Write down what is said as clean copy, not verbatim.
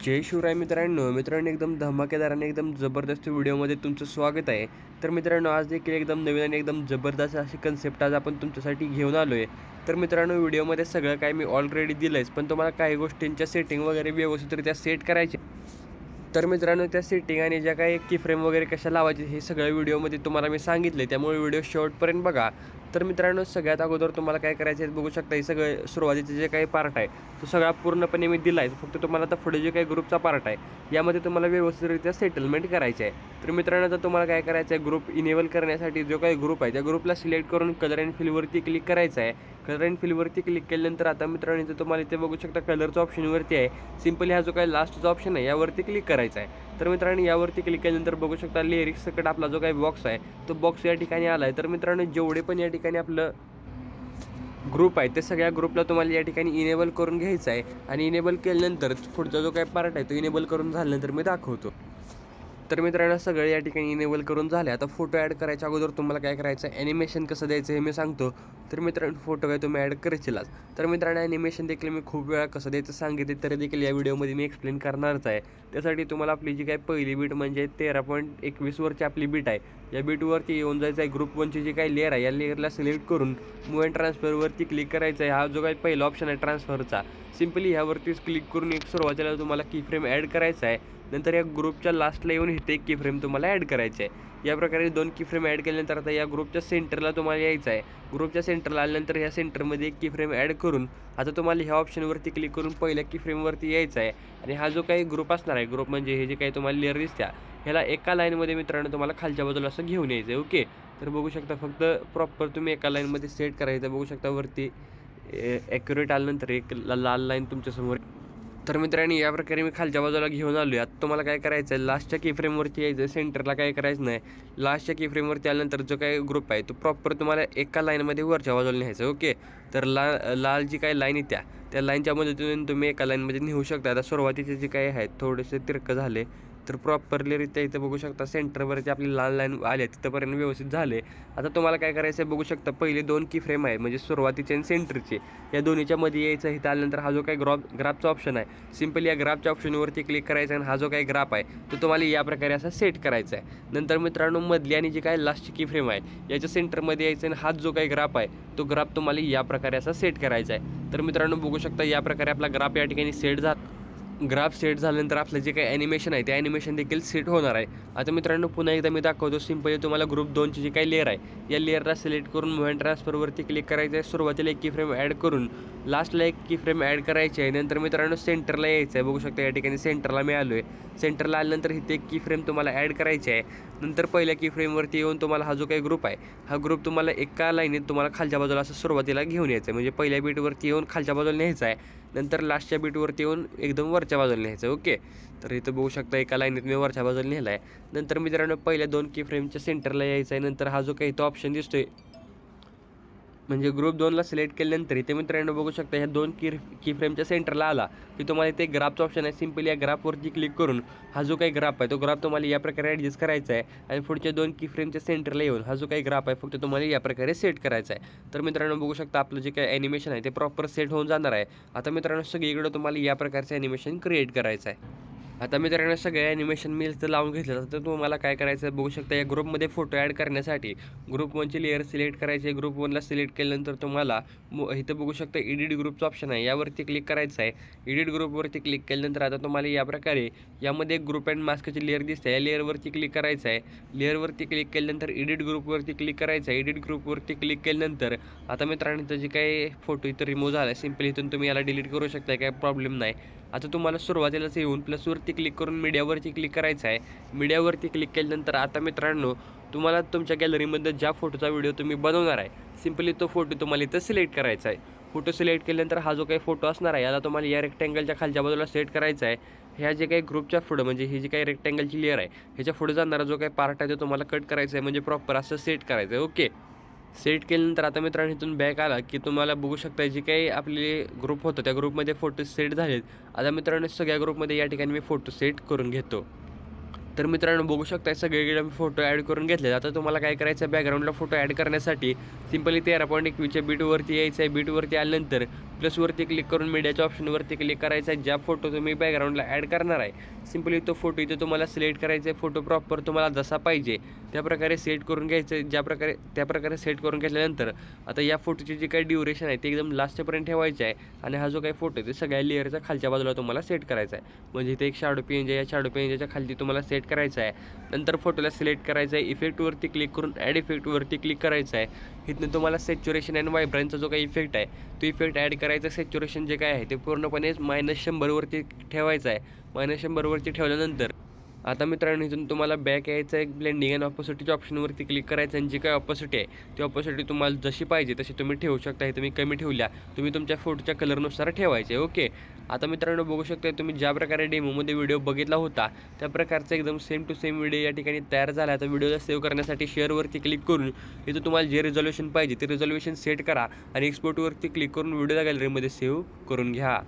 जय शिवराय मित्रांनो एकदम धमाकेदार आणि एकदम जबरदस्त व्हिडिओमध्ये तुमचं स्वागत आहे। तर मित्रांनो आज देखील एकदम नवीन आणि एकदम जबरदस्त अशी कन्सेप्ट आज आपण तुमच्यासाठी घेऊन आलो आहे। तर मित्रांनो व्हिडिओमध्ये सगळं काय मी ऑलरेडी दिलंयच, पण तुम्हाला काही गोष्टींच्या सेटिंग वगैरे व्यवस्थितरित्या सेट करायचे। तर मित्रांनो त्या सेटिंग आणि ज्या काही की फ्रेम वगैरे कशा लावायचे हे सगळं व्हिडिओमध्ये तुम्हाला मी सांगितले, त्यामुळे व्हिडिओ शेवटपर्यंत बघा। तर मित्रांनो सगळ्यात अगोदर तुम्हाला काय करायचं आहे बघू शकता, हे सगळं सुरुवातीचे जे काही पार्ट आहे तो सगळा पूर्णपणे मी दिला आहे। फक्त तुम्हाला आता पुढे जे काही ग्रुपचा पार्ट आहे यामध्ये तुम्हाला व्यवस्थितरित्या सेटलमेंट करायचे आहे। तर मित्रांनो आता तुम्हाला काय करायचं आहे, ग्रुप इनेबल करण्यासाठी जो काही ग्रुप आहे त्या ग्रुपला सिलेक्ट करून कलर अँड फिलवरती क्लिक करायचं आहे। कलर अँड फिलवरती क्लिक केल्यानंतर आता मित्रांनो इथे तुम्हाला इथे बघू शकता कलरचा ऑप्शनवरती आहे, सिंपली हा जो काही लास्टचा ऑप्शन आहे यावरती क्लिक करायचा आहे। तर मित्रांनो यावरती क्लिक केल्यानंतर बघू शकता लिरिक्स सकट आपला जो काही बॉक्स आहे तो बॉक्स या ठिकाणी आला आहे। तर मित्रांनो जेवढे पण या ठिकाणी आपलं ग्रुप आहे ते सगळ्या ग्रुपला तुम्हाला या ठिकाणी इनेबल करून घ्यायचं आहे आणि इनेबल केल्यानंतर पुढचा जो काही पार्ट आहे तो इनेबल करून झाल्यानंतर मी दाखवतो। तर मित्रांनो सगळे या ठिकाणी इनेबल करून झाले। आता फोटो ॲड करायच्या अगोदर तुम्हाला काय करायचं आहे, ॲनिमेशन कसं द्यायचं हे मी सांगतो। तर मित्रांनो फोटो काय तुम्ही ॲड करशीलच, तर मित्रांनो ॲनिमेशन देखील मी खूप वेळा कसं द्यायचं सांगितले तरी देखील या व्हिडिओमध्ये मी एक्सप्लेन करणारच आहे। त्यासाठी तुम्हाला आपली जी काही पहिली बीट म्हणजे 13.21 वरची आपली बीट आहे या बीटवरती येऊन जायचं आहे। ग्रुप 1ची जी काही लेअर आहे या लेअरला सिलेक्ट करून मूव अँड ट्रान्सफरवरती क्लिक करायचं आहे। हा जो काही पहिला ऑप्शन आहे ट्रान्सफरचा, सिंपली ह्यावरतीच क्लिक करून एक सुरुवातीला तुम्हाला की फ्रेम ॲड करायचा आहे। नंतर या ग्रुपच्या लास्टला येऊन इथे एक की फ्रेम तुम्हाला ॲड करायचे आहे। या प्रकारे 2 की फ्रेम ॲड केल्यानंतर आता या ग्रुपच्या सेंटरला तुम्हाला यायचं आहे। ग्रुपच्या सेंटरला आल्यानंतर ह्या सेंटरमध्ये एक की फ्रेम ॲड करून आता तुम्हाला ह्या ऑप्शनवरती क्लिक करून पहिल्या की फ्रेमवरती यायचं आहे आणि हा जो काही ग्रुप असणार आहे, ग्रुप म्हणजे हे जे काही तुम्हाला लेअर दिसत्या ह्याला एका लाईनमध्ये मित्रांनो तुम्हाला खालच्या बाजूला असं घेऊन यायचं आहे। ओके, तर बघू शकता फक्त प्रॉपर तुम्ही एका लाईनमध्ये सेट करायचं। बघू शकता वरती ॲक्युरेट आल्यानंतर एक लाल लाईन तुमच्यासमोर। तर मित्रांनो या प्रकारे मी खालच्या बाजूला घेऊन आलो आहे। आता तुम्हाला काय करायचं आहे, लास्टच्या की फ्रेमवरती यायचं आहे, सेंटरला काय करायचं नाही। लास्टच्या की फ्रेमवरती आल्यानंतर जो काही ग्रुप आहे तो प्रॉपर तुम्हाला एका लाईनमध्ये वरच्या बाजूला न्यायचं। ओके, तर लाल जी काही लाईन आहे त्या लाईनच्या मदतीने तुम्ही एका लाईनमध्ये नेऊ शकता। आता सुरुवातीचे जे काही आहेत थोडेसे तिरकं झाले तर प्रॉपरलीरित्या इथं बघू शकता सेंटरवरती आपली लाल लाईन आले तिथंपर्यंत व्यवस्थित झाले। आता तुम्हाला काय करायचं आहे बघू शकता, पहिले 2 की फ्रेम आहे म्हणजे सुरुवातीचे आणि सेंटरचे या दोन्हीच्या मध्ये यायचं आहे। इथं आल्यानंतर हा जो काही ग्राफचा ऑप्शन आहे सिंपली या ग्राफच्या ऑप्शनवरती क्लिक करायचा आणि हा जो काही ग्राफ आहे तो तुम्हाला या प्रकारे असा सेट करायचा आहे। नंतर मित्रांनो मधली आणि जी काही लास्टची की फ्रेम आहे याच्या सेंटरमध्ये यायचं आणि हा जो काही ग्राफ आहे तो ग्राफ तुम्हाला या प्रकारे असा सेट करायचा आहे। तर मित्रांनो बघू शकता या प्रकारे आपला ग्राफ या ठिकाणी सेट झाला। ग्राफ सेट झाल्यानंतर आपलं जे काही ॲनिमेशन आहे ते ॲनिमेशन देखील सेट होणार आहे। आता मित्रांनो पुन्हा एकदा मी दाखवतो, सिंपली तुम्हाला ग्रुप 2ची जी काही लेअर आहे या लेअरला सिलेक्ट करून मूव अँड ट्रान्सफरवरती क्लिक करायचं आहे। सुरुवातीला एक की फ्रेम ॲड करून लास्टला एक की फ्रेम ॲड करायची आहे। नंतर मित्रांनो सेंटरला यायचं आहे। बघू शकता या ठिकाणी सेंटरला मी आलो आहे। सेंटरला आल्यानंतर इथे एक की फ्रेम तुम्हाला ॲड करायची आहे। नंतर पहिल्या की फ्रेमवरती येऊन तुम्हाला हा जो काही ग्रुप आहे हा ग्रुप तुम्हाला एका लाईनीत तुम्हाला खालच्या बाजूला असं सुरुवातीला घेऊन यायचं आहे, म्हणजे पहिल्या बीटवरती येऊन खालच्या बाजूला न्यायचं आहे। नंतर लास्टच्या बीटवरती येऊन एकदम वरच्या बाजूला न्यायचं। ओके, तर इथं बघू शकता एका लाईनीत मी वरच्या बाजूला नेला आहे। नंतर मित्रांनो पहिल्या 2 की फ्रेमच्या सेंटरला यायचं आहे। नंतर हा जो काही इथं ऑप्शन दिसतोय म्हणजे ग्रुप 2ला सिलेक्ट केल्यानंतर इथे मित्रांनो बघू शकता ह्या 2 की फ्रेमच्या सेंटरला आला की तुम्हाला इथे ग्राफचा ऑप्शन आहे, सिंपली या ग्राफवरती क्लिक करून हा जो काही ग्राफ आहे तो ग्राफ तुम्हाला या प्रकारे ॲडजस्ट करायचा आहे आणि पुढच्या 2 की फ्रेमच्या सेंटरला येऊन हा जो काही ग्राफ आहे फक्त तुम्हाला या प्रकारे सेट करायचा आहे। तर मित्रांनो बघू शकता आपलं जे काही ॲनिमेशन आहे ते प्रॉपर सेट होऊन जाणार आहे। आता मित्रांनो सगळीकडे तुम्हाला या प्रकारचं ॲनिमेशन क्रिएट करायचं आहे। आता मित्रांनो सगळे ॲनिमेशन मी इथं लावून घेतलं तर तुम्हाला काय करायचं आहे बघू शकता, या ग्रुपमध्ये फोटो ॲड करण्यासाठी ग्रुप 1ची लेअर सिलेक्ट करायची। ग्रुप 1ला सिलेक्ट केल्यानंतर तुम्हाला इथं बघू शकता एडिट ग्रुपचं ऑप्शन आहे यावरती क्लिक करायचं आहे। एडिट ग्रुपवरती क्लिक केल्यानंतर आता तुम्हाला या प्रकारे यामध्ये एक ग्रुप अँड मास्कची लेअर दिसते, या लेअरवरती क्लिक करायचं आहे। लेअरवरती क्लिक केल्यानंतर एडिट ग्रुपवरती क्लिक करायचं आहे। एडिट ग्रुपवरती क्लिक केल्यानंतर आता मित्रांनो इथं जे काही फोटो इथं रिमूव्ह झाला सिंपली इथून तुम्ही याला डिलीट करू शकता, काय प्रॉब्लेम नाही। आता तुम्हाला सुरुवातीलाच येऊन प्लसवरती क्लिक करून मीडियावरती क्लिक करायचं आहे। मीडियावरती क्लिक केल्यानंतर आता मित्रांनो तुम्हाला तुमच्या गॅलरीमध्ये ज्या फोटोचा व्हिडिओ तुम्ही बनवणार आहे सिंपली तो फोटो तुम्हाला इथं सिलेक्ट करायचा आहे। फोटो सिलेक्ट केल्यानंतर हा जो काही फोटो असणार आहे याला तुम्हाला या रेक्टँगलच्या खालच्या बाजूला सेट करायचा आहे। ह्या जे काही ग्रुपच्या पुढं म्हणजे ही जी काही रेक्टँगलची लेअर आहे ह्याच्या पुढे जाणारा जो काही पार्ट आहे तो तुम्हाला कट करायचा आहे, म्हणजे प्रॉपर असं सेट करायचं आहे। ओके, सेट केल्यानंतर आता मित्रांनो इथून बॅक आला की तुम्हाला बघू शकता जी काही आपले ग्रुप होतं त्या ग्रुपमध्ये फोटो सेट झालेत। आता मित्रांनो सगळ्या ग्रुपमध्ये या ठिकाणी मी फोटो सेट करून घेतो। तर मित्रांनो बघू शकता सगळीकडे मी फोटो ॲड करून घेतले. आता तुम्हाला काय करायचं आहे, बॅकग्राऊंडला फोटो ॲड करण्यासाठी सिंपली 13.21च्या बीटवरती यायचं आहे. बीटवरती आल्यानंतर प्लसवरती क्लिक करून मीडियाच्या ऑप्शनवरती क्लिक करायचं आहे. ज्या फोटो तुम्ही बॅकग्राऊंडला ॲड करणार आहे सिंपली तो फोटो इथे तुम्हाला सिलेक्ट करायचा आहे. फोटो प्रॉपर तुम्हाला जसा पाहिजे त्याप्रकारे सेट करून घ्यायचं आहे. त्याप्रकारे सेट करून घेतल्यानंतर आता या फोटोची जी काही ड्युरेशन आहे ते एकदम लास्टपर्यंत ठेवायचं आहे. आणि हा जो काही फोटो आहे ते सगळ्या लेअरच्या खालच्या बाजूला तुम्हाला सेट करायचा आहे. म्हणजे इथे एक शॅडो पेंज आहे, या शॅडो पेंजच्या खाली तुम्हाला सेट करायचं आहे. नंतर फोटोला सिलेक्ट करायचं आहे. इफेक्टवरती क्लिक करून ॲड इफेक्टवरती क्लिक करायचं आहे. इथनं तुम्हाला सॅच्युरेशन अँड व्हायब्रन्सचा जो काही इफेक्ट आहे तो इफेक्ट ॲड करायचा. सॅच्युरेशन जे काय आहे ते पूर्णपणे -100वरती ठेवायचं आहे. -100वरती ठेवल्यानंतर आता मित्रांनो इथून तुम्हाला बॅक यायचं आहे. ब्लेंडिंग अँड ऑपोसिटीच्या ऑप्शनवरती क्लिक करायचं आणि जी काही ऑपोसिटी आहे ती ऑपोसिटी तुम्हाला जशी पाहिजे तशी तुम्ही ठेवू शकता. हे तुम्ही कमी ठेवल्या तुम्ही तुमच्या फोटोच्या कलरनुसार ठेवायचे. ओके. आता मित्रांनो बघू शकता तुम्ही ज्या प्रकारे डेमोमध्ये व्हिडिओ बघितला होता त्या प्रकारचा एकदम सेम टू सेम व्हिडिओ या ठिकाणी तयार झाला. आता व्हिडिओला सेव्ह करण्यासाठी शेअरवरती क्लिक करून इथं तुम्हाला जे रिझॉल्युशन पाहिजे ते रिझॉल्युशन सेट करा आणि एक्सपोर्टवरती क्लिक करून व्हिडिओला गॅलरीमध्ये सेव्ह करून घ्या.